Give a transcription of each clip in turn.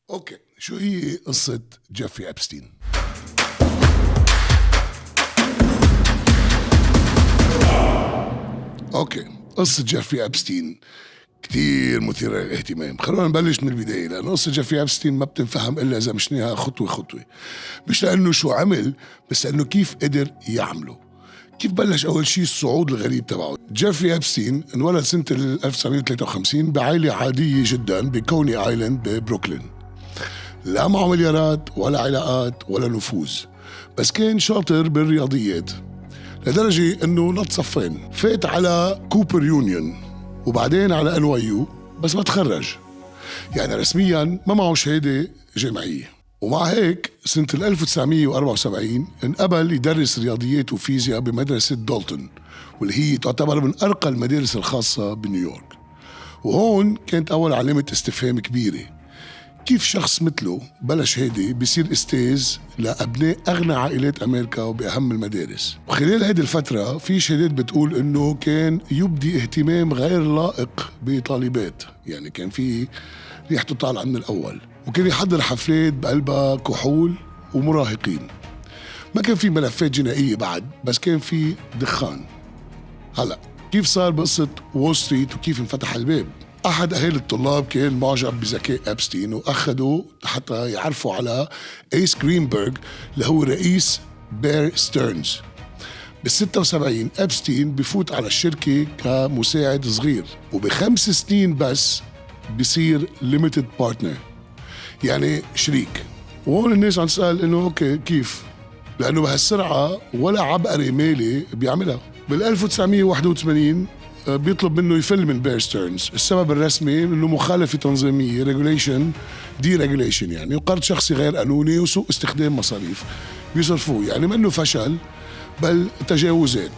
اوكي، شو هي قصة جيفري أبستين؟ اوكي، قصة جيفري أبستين كتير مثيرة للاهتمام. خلونا نبلش من البداية، لأن قصة جيفري أبستين ما بتنفهم إلا إذا مشيناها خطوة خطوة. مش لأنه شو عمل، بس لأنه كيف قدر يعمله. كيف بلش أول شيء الصعود الغريب تبعه؟ جيفري أبستين انولد سنة 1953 بعائلة عادية جدا بكوني آيلاند ببروكلين. لا معه مليارات ولا علاقات ولا نفوذ، بس كان شاطر بالرياضيات لدرجة انه نط صفين. فات على كوبر يونيون وبعدين على NYU، بس ما تخرج، يعني رسميا ما معه شهادة جامعية. ومع هيك سنة 1974 انقبل يدرس رياضيات وفيزياء بمدرسة دولتون، واللي هي تعتبر من أرقى المدارس الخاصة بنيويورك. وهون كانت أول علامة استفهام كبيرة: كيف شخص مثله بلا شهادة بيصير استاذ لأبناء أغنى عائلات أمريكا وبأهم المدارس؟ وخلال هذه الفترة في شهادات بتقول إنه كان يبدي اهتمام غير لائق بطالبات، يعني كان في ريحته طالعة من الأول، وكان يحضر حفلات بقلبها كحول ومراهقين. ما كان في ملفات جنائية بعد، بس كان في دخان. هلأ كيف صار بقصة وول ستريت وكيف انفتح الباب؟ أحد أهالي الطلاب كان معجب بذكاء أبستين وأخده حتى يعرفوا على إيس جرينبرغ اللي هو رئيس بير ستيرنز. بال76 أبستين بفوت على الشركة كمساعد صغير، وب5 سنين بس بصير ليميتد بارتنر، يعني شريك. وهون الناس عم تسأل إنه أوكي كيف؟ لأنه بهالسرعة ولا عبقري مالي بيعملها. بال1981 بيطلب منه يفل من بير ستيرنز. السبب الرسمي انه مخالفه تنظيميه، ريجوليشن دي ريجوليشن، يعني وقرض شخصي غير قانوني وسوء استخدام مصاريف بيصرفوه، يعني منه فشل بل تجاوزات.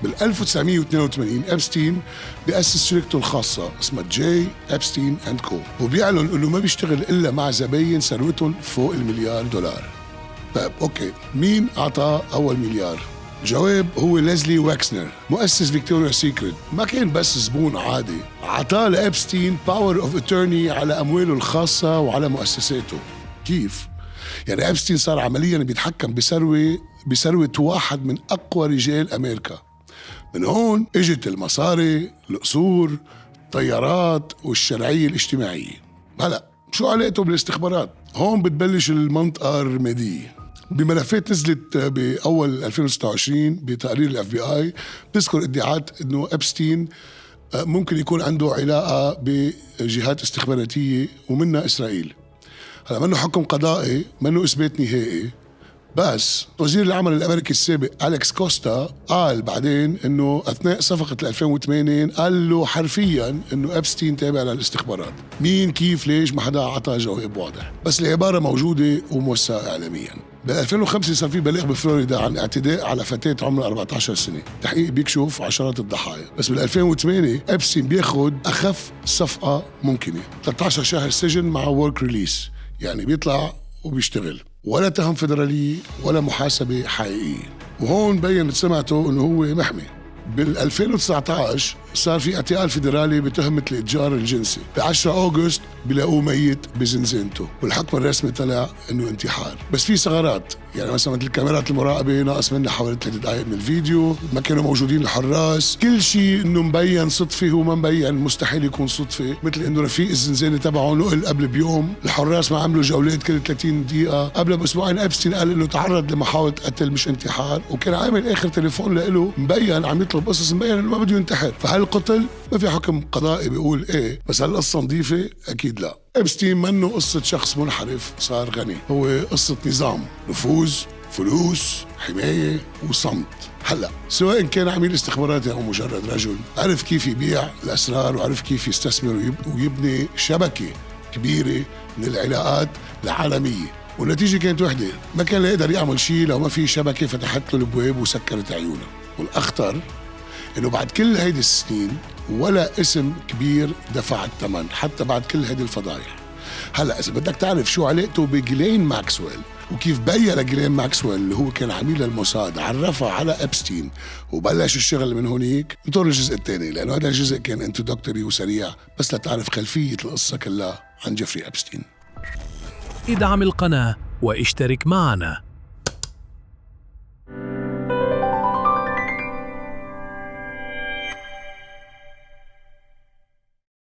بال1982 أبستين بيأسس شركته الخاصة اسمها جي أبستين أند كو، وبيعلن انه ما بيشتغل الا مع زباين ثروتهم فوق $1,000,000. طيب اوكي، مين اعطاه اول مليار؟ جواب هو ليزلي واكسنر، مؤسس فيكتوريا سيكريت. ما كان بس زبون عادي، عطاه لأبستين باور اوف اتورني على امواله الخاصة وعلى مؤسساته. كيف؟ يعني أبستين صار عمليا بيتحكم بثروة واحد من اقوى رجال امريكا. من هون اجت المصاري، القصور، الطيارات والشرعية الاجتماعية. هلا شو علاقته بالاستخبارات؟ هون بتبلش المنطقة الرمادية. بملفات نزلت بأول 2026 بتقرير FBI بتذكر ادعاءات إنه أبستين ممكن يكون عنده علاقة بجهات استخباراتية ومنها إسرائيل. هلا منه حكم قضائي، منه إثبات نهائي، بس وزير العمل الأمريكي السابق أليكس كوستا قال بعدين إنه أثناء صفقة 2008 قال له حرفياً إنه أبستين تابع للاستخبارات. مين، كيف، ليش، ما حدا عطى جواب واضح، بس العبارة موجودة وموثقة إعلامياً. ب 2005 صار في بلاغ بفلوريدا عن اعتداء على فتاة عمرها 14 سنة، تحقيق بيكشف عشرات الضحايا. بس بال 2008 أبستين بياخد أخف صفقة ممكنة، 13 شهر سجن مع ورك ريليس، يعني بيطلع وبيشتغل، ولا تهم فيدرالية ولا محاسبة حقيقية. وهون بيّنت سمعته إنه هو محمي. بال 2019 صار في اعتقال فيدرالي بتهمة الإتجار الجنسي. ب 10 أغسطس بلاقوه ميت بزنزانته، والحكم الرسمي طلع إنه انتحار. بس في ثغرات، يعني مثلا مثل الكاميرات المراقبة ناقص منها حوالي 3 دقائق من الفيديو، ما كانوا موجودين الحراس، كل شيء إنه مبين صدفة وما مبين مستحيل يكون صدفة. مثل إنه رفيق الزنزانة تبعه نقل قبل بيوم، الحراس ما عملوا جولات كل 30 دقيقة. قبل بأسبوعين أبستين قال إنه تعرض لمحاولة قتل مش انتحار، وكان عامل آخر تليفون له مبين عم يطلب قصص مبين إنه ما بده ينتحر. فهل القتل؟ ما في حكم قضائي بيقول إيه، بس هل القصة نظيفة؟ أكيد لا. أبستين منه قصة شخص منحرف صار غني، هو قصة نظام، نفوذ، فلوس، حماية وصمت. هلأ سواء كان عميل استخباراتي أو مجرد رجل، عرف كيف يبيع الأسرار وعرف كيف يستثمر ويبني شبكة كبيرة من العلاقات العالمية. والنتيجة كانت وحدة، ما كان يقدر يعمل شيء لو ما في شبكة فتحت له البواب وسكرت عيونه. والأخطر إنه بعد كل هيدي السنين ولا اسم كبير دفع الثمن حتى بعد كل هيدي الفضايح. هلأ إذا بدك تعرف شو علاقته بجلين ماكسويل وكيف بيّن جلين ماكسويل اللي هو كان عميل الموساد عرفها على أبستين وبلش الشغل من هونيك، انطر الجزء الثاني، لأنه هذا الجزء كان انتودكتوري وسريع بس لتعرف خلفية القصة كلها عن جيفري أبستين. ادعم القناة واشترك معنا.